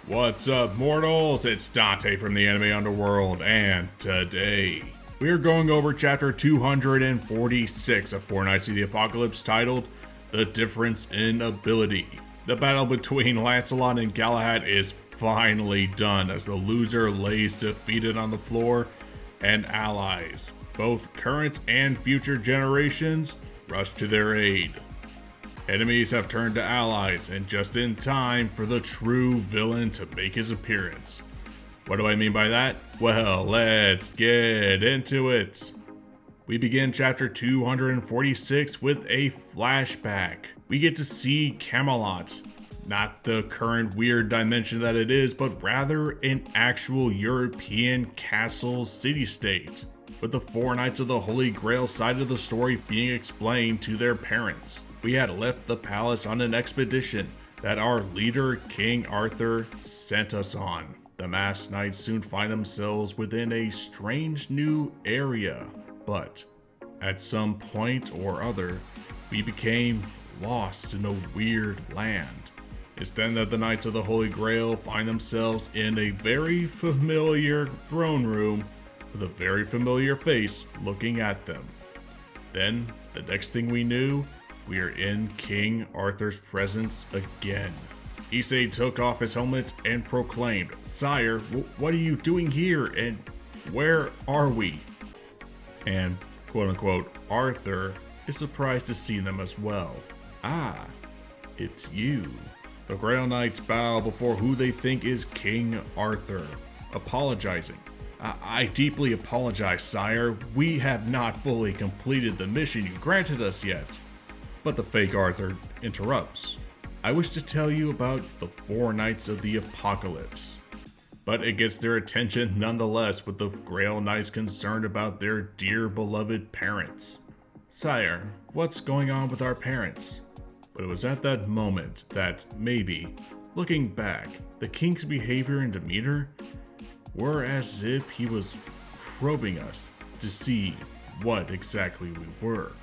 What's up, mortals? It's Dante from the anime Underworld, and today we are going over chapter 246 of Four Knights of the Apocalypse, titled The Difference in Ability. The battle between Lancelot and Galahad is finally done as the loser lays defeated on the floor, and allies, both current and future generations, rush to their aid. Enemies have turned to allies, and just in time for the true villain to make his appearance. What do I mean by that? Well, let's get into it. We begin chapter 246 with a flashback. We get to see Camelot, not the current weird dimension that it is, but rather an actual European castle city-state, with the four knights of the Holy Grail side of the story being explained to their parents. We had left the palace on an expedition that our leader, King Arthur, sent us on. The masked knights soon find themselves within a strange new area, but at some point or other, we became lost in a weird land. It's then that the Knights of the Holy Grail find themselves in a very familiar throne room with a very familiar face looking at them. Then, the next thing we knew, we are in King Arthur's presence again. Issei took off his helmet and proclaimed, "Sire, what are you doing here, and where are we?" And quote-unquote Arthur is surprised to see them as well. "Ah, it's you." The Grail Knights bow before who they think is King Arthur, apologizing. I deeply apologize, sire. We have not fully completed the mission you granted us yet." But the fake Arthur interrupts. "I wish to tell you about the four knights of the apocalypse." But it gets their attention nonetheless, with the Grail Knights concerned about their dear beloved parents. "Sire, what's going on with our parents?" But it was at that moment that maybe, looking back, the king's behavior and demeanor were as if he was probing us to see what exactly we were.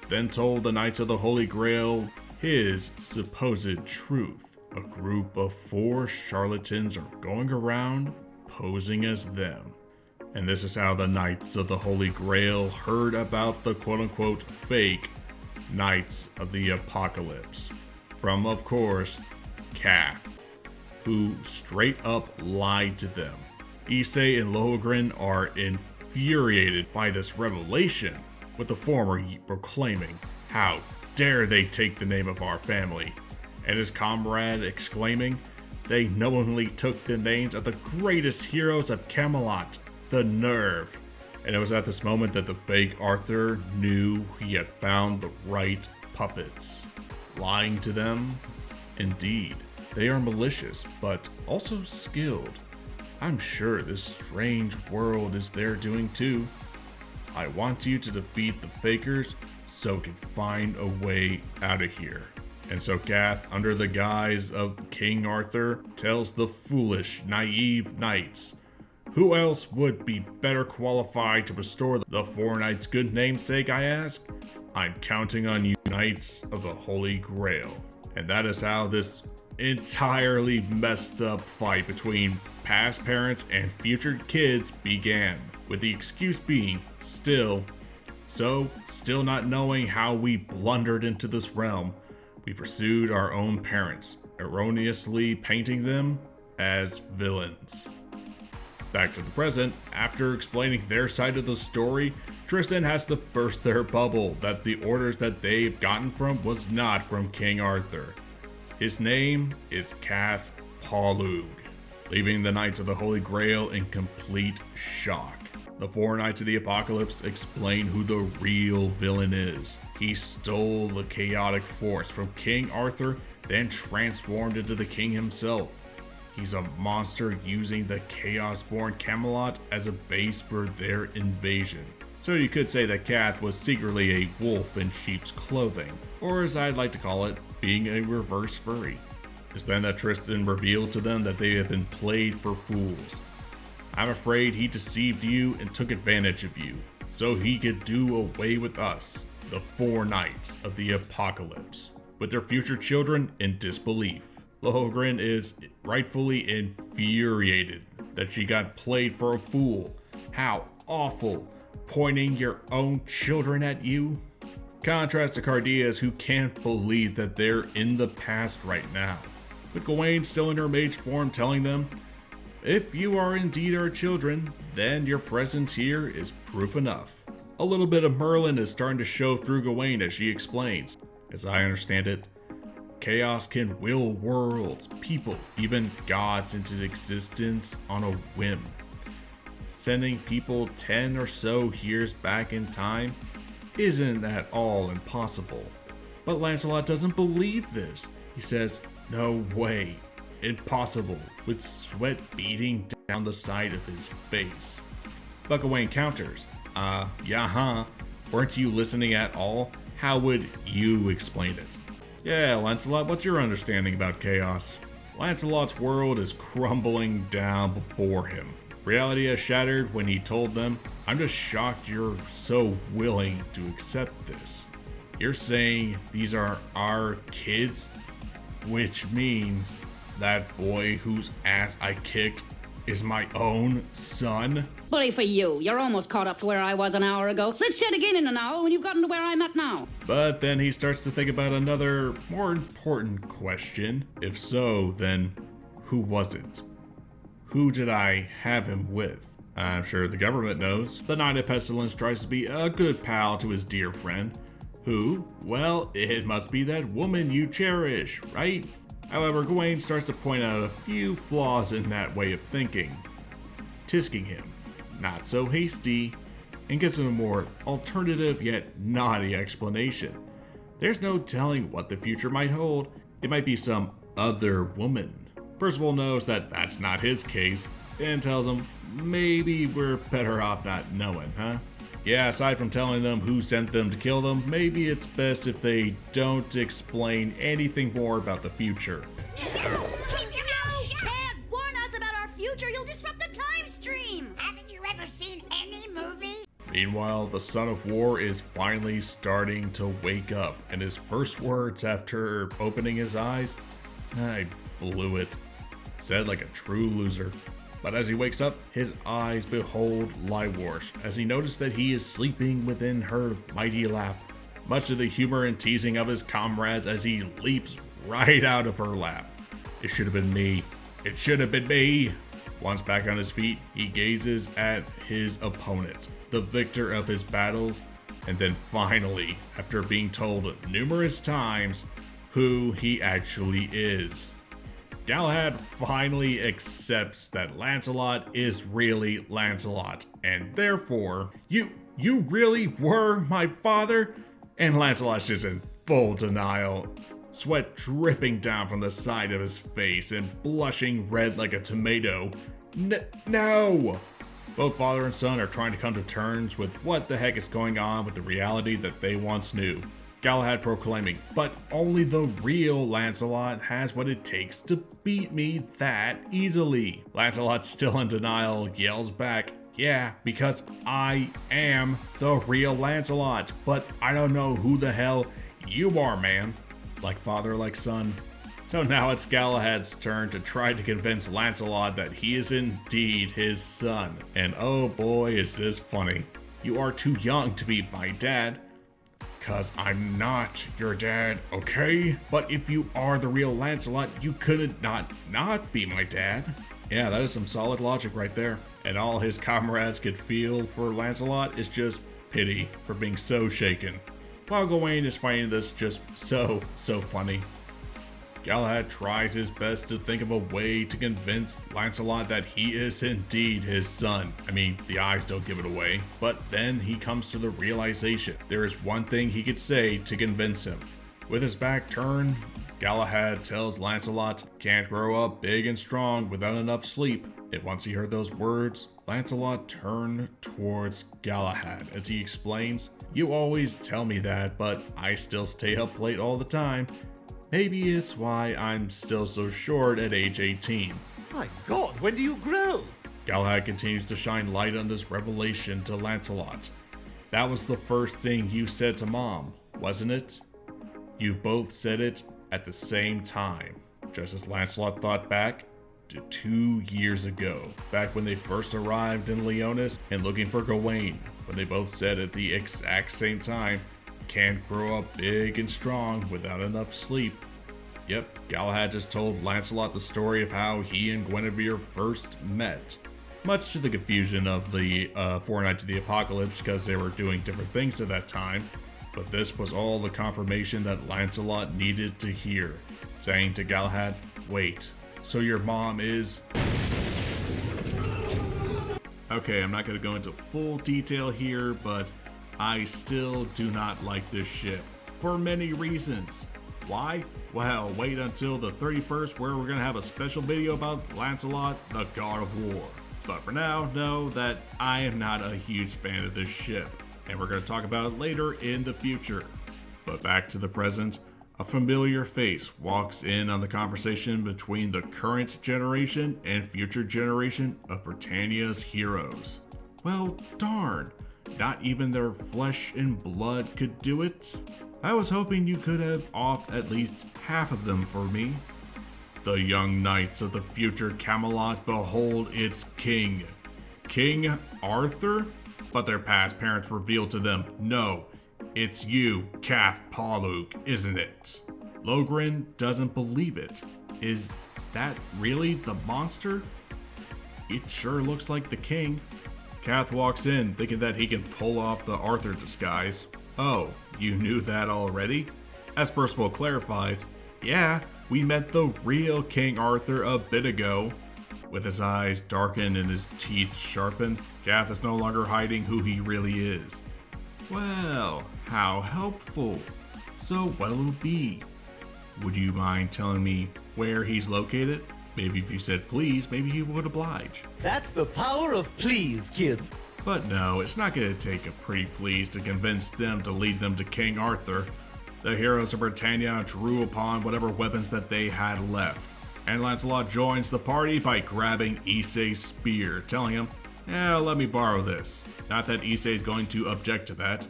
Then told the Knights of the Holy Grail his supposed truth. A group of four charlatans are going around posing as them. And this is how the Knights of the Holy Grail heard about the quote-unquote fake Knights of the Apocalypse. From, of course, Cath, who straight up lied to them. Issei and Lohengrin are infuriated by this revelation, with the former proclaiming, "How dare they take the name of our family?" And his comrade exclaiming, "They knowingly took the names of the greatest heroes of Camelot. The nerve!" And it was at this moment that the fake Arthur knew he had found the right puppets. Lying to them? Indeed, they are malicious, but also skilled. I'm sure this strange world is their doing too. I want you to defeat the fakers so we can find a way out of here. And so Cath, under the guise of King Arthur, tells the foolish, naive knights, "Who else would be better qualified to restore the four knights' good namesake, I ask? I'm counting on you, Knights of the Holy Grail." And that is how this entirely messed up fight between past parents and future kids began, with the excuse being still not knowing how we blundered into this realm, we pursued our own parents, erroneously painting them as villains. Back to the present, after explaining their side of the story, Tristan has to burst their bubble that the orders that they've gotten from was not from King Arthur. His name is Cath Palug, leaving the Knights of the Holy Grail in complete shock. The four Knights of the Apocalypse explain who the real villain is. He stole the chaotic force from King Arthur, then transformed into the king himself. He's a monster using the chaos-born Camelot as a base for their invasion. So you could say that Cath was secretly a wolf in sheep's clothing, or as I'd like to call it, being a reverse furry. It's then that Tristan revealed to them that they have been played for fools. "I'm afraid he deceived you and took advantage of you, so he could do away with us, the four Knights of the Apocalypse, with their future children in disbelief. Lohengrin is rightfully infuriated that she got played for a fool. How awful, pointing your own children at you. Contrast to Cardias, who can't believe that they're in the past right now. With Gawain still in her mage form telling them, if you are indeed our children, then your presence here is proof enough. A little bit of Merlin is starting to show through Gawain as she explains. As I understand it, chaos can will worlds, people, even gods into existence on a whim. Sending people 10 or so years back in time isn't at all impossible. But Lancelot doesn't believe this. He says, no way, impossible, with sweat beating down the side of his face. But Gawain counters, weren't you listening at all? How would you explain it? Yeah, Lancelot, what's your understanding about chaos? Lancelot's world is crumbling down before him. Reality has shattered when he told them, I'm just shocked you're so willing to accept this. You're saying these are our kids? Which means that boy whose ass I kicked is my own son? Bully for you. You're almost caught up to where I was an hour ago. Let's chat again in an hour when you've gotten to where I'm at now. But then he starts to think about another, more important question. If so, then who was it? Who did I have him with? I'm sure the government knows. The Knight of Pestilence tries to be a good pal to his dear friend. Who? Well, it must be that woman you cherish, right? However, Gawain starts to point out a few flaws in that way of thinking, tisking him, not so hasty, and gives him a more alternative yet naughty explanation. There's no telling what the future might hold. It might be some other woman. Percival knows that that's not his case, and tells him, maybe we're better off not knowing, huh? Yeah, aside from telling them who sent them to kill them, maybe it's best if they don't explain anything more about the future. Keep your mouth shut! Can't warn us about our future, you'll disrupt the time stream! Haven't you ever seen any movie? Meanwhile, the Son of War is finally starting to wake up, and his first words after opening his eyes, I blew it. Said like a true loser. But as he wakes up, his eyes behold Lywarsh, as he noticed that he is sleeping within her mighty lap, much to the humor and teasing of his comrades as he leaps right out of her lap. It should have been me. It should have been me. Once back on his feet, he gazes at his opponent, the victor of his battles, and then finally, after being told numerous times who he actually is, Galahad finally accepts that Lancelot is really Lancelot, and therefore, you really were my father? And Lancelot's just in full denial, sweat dripping down from the side of his face and blushing red like a tomato. No! Both father and son are trying to come to terms with what the heck is going on with the reality that they once knew. Galahad proclaiming, but only the real Lancelot has what it takes to beat me that easily. Lancelot, still in denial, yells back, yeah, because I am the real Lancelot, but I don't know who the hell you are, man. Like father, like son. So now it's Galahad's turn to try to convince Lancelot that he is indeed his son. And oh boy, is this funny. You are too young to be my dad. 'Cause I'm not your dad, okay? But if you are the real Lancelot, you couldn't not be my dad. Yeah, that is some solid logic right there. And all his comrades could feel for Lancelot is just pity for being so shaken. While Gawain is finding this just so funny. Galahad tries his best to think of a way to convince Lancelot that he is indeed his son. I mean, the eyes don't give it away. But then he comes to the realization there is one thing he could say to convince him. With his back turned, Galahad tells Lancelot, can't grow up big and strong without enough sleep. And once he heard those words, Lancelot turned towards Galahad as he explains, you always tell me that, but I still stay up late all the time. Maybe it's why I'm still so short at age 18. My God, when do you grow? Galahad continues to shine light on this revelation to Lancelot. That was the first thing you said to Mom, wasn't it? You both said it at the same time. just as Lancelot thought back to 2 years ago, back when they first arrived in Leonis and looking for Gawain, when they both said at the exact same time, can't grow up big and strong without enough sleep. Yep, Galahad just told Lancelot the story of how he and Guinevere first met. Much to the confusion of the 4 Knights of the Apocalypse because they were doing different things at that time, but this was all the confirmation that Lancelot needed to hear, saying to Galahad, wait, so your mom is... Okay, I'm not going to go into full detail here, but I still do not like this ship, for many reasons. Why? Well, wait until the 31st where we're going to have a special video about Lancelot, the God of War. But for now, know that I am not a huge fan of this ship, and we're going to talk about it later in the future. But back to the present, a familiar face walks in on the conversation between the current generation and future generation of Britannia's heroes. Well, darn, not even their flesh and blood could do it. I was hoping you could have offed at least half of them for me. The young knights of the future Camelot behold its king. King Arthur? But their past parents revealed to them, no, it's you, Cath Palug, isn't it? Logren doesn't believe it. Is that really the monster? It sure looks like the king. Cath walks in thinking that he can pull off the Arthur disguise. Oh, you knew that already? As Percival clarifies, yeah, we met the real King Arthur a bit ago. With his eyes darkened and his teeth sharpened, Cath is no longer hiding who he really is. Well, how helpful. So what'll it be? Would you mind telling me where he's located? Maybe if you said please, maybe he would oblige. That's the power of please, kids. But no, it's not going to take a pretty please to convince them to lead them to King Arthur. The heroes of Britannia drew upon whatever weapons that they had left, and Lancelot joins the party by grabbing Issei's spear, telling him, let me borrow this. Not that Issei is going to object to that.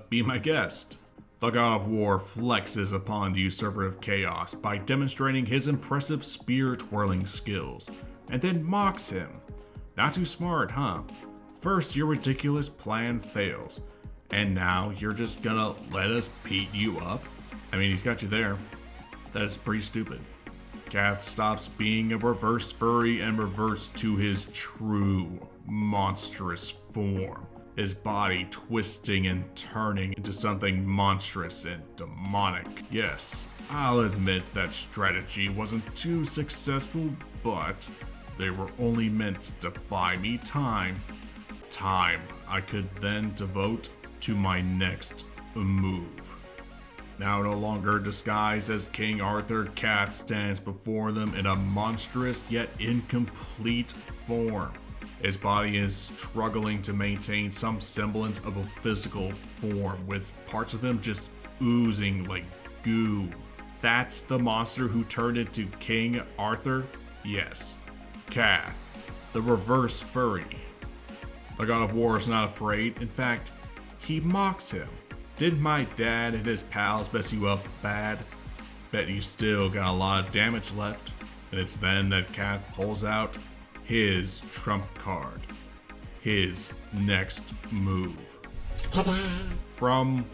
Be my guest. The God of War flexes upon the usurper of chaos by demonstrating his impressive spear-twirling skills, and then mocks him. Not too smart, huh? First, your ridiculous plan fails, and now you're just gonna let us beat you up? I mean, he's got you there. That is pretty stupid. Cath stops being a reverse furry and reverts to his true, monstrous form. His body twisting and turning into something monstrous and demonic. Yes, I'll admit that strategy wasn't too successful, but they were only meant to buy me time. Time I could then devote to my next move. Now no longer disguised as King Arthur, Cath stands before them in a monstrous yet incomplete form. His body is struggling to maintain some semblance of a physical form, with parts of him just oozing like goo. That's the monster who turned into King Arthur? Yes, Cath, the reverse furry. The God of War is not afraid. In fact, he mocks him. Didn't my dad and his pals mess you up bad? Bet you still got a lot of damage left. And it's then that Cath pulls out his trump card. His next move. From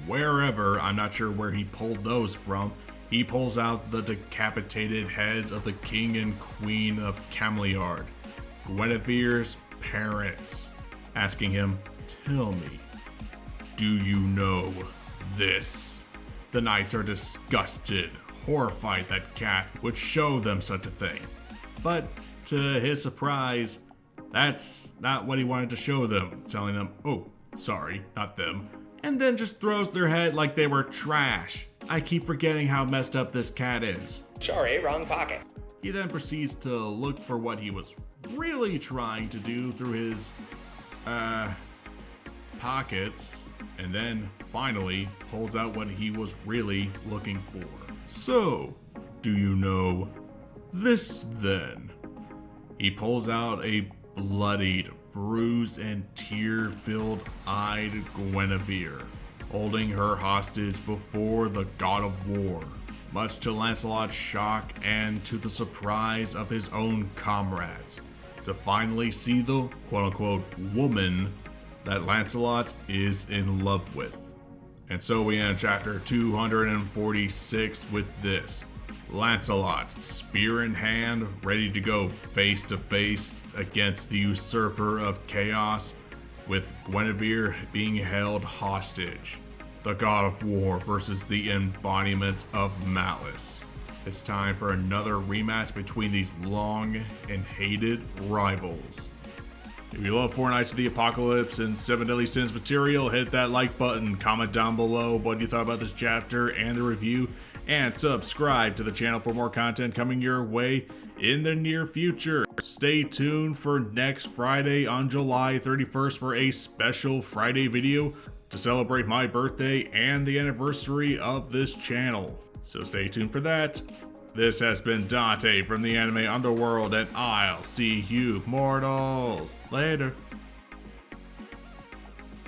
wherever, I'm not sure where he pulled those from, he pulls out the decapitated heads of the king and queen of Camelot, Guinevere's parents, asking him, tell me, do you know this? The knights are disgusted, horrified that Cath would show them such a thing. But to his surprise, that's not what he wanted to show them, telling them, oh, sorry, not them, and then just throws their head like they were trash. I keep forgetting how messed up this cat is. Sorry, wrong pocket. He then proceeds to look for what he was really trying to do through his, pockets, and then finally pulls out what he was really looking for. So, do you know this then? He pulls out a bloodied, bruised, and tear-filled eyed Guinevere, holding her hostage before the God of War, much to Lancelot's shock and to the surprise of his own comrades, to finally see the quote-unquote woman that Lancelot is in love with. And so we end chapter 246 with this. Lancelot, spear in hand, ready to go face to face against the usurper of chaos, with Guinevere being held hostage. The god of war versus the embodiment of malice. It's time for another rematch between these long and hated rivals. If you love Four Knights of the Apocalypse and 7 Deadly Sins material, hit that like button, comment down below what you thought about this chapter and the review, and subscribe to the channel for more content coming your way in the near future. Stay tuned for next Friday on July 31st for a special Friday video to celebrate my birthday and the anniversary of this channel. So stay tuned for that. This has been Dante from the Anime Underworld, and I'll see you mortals later.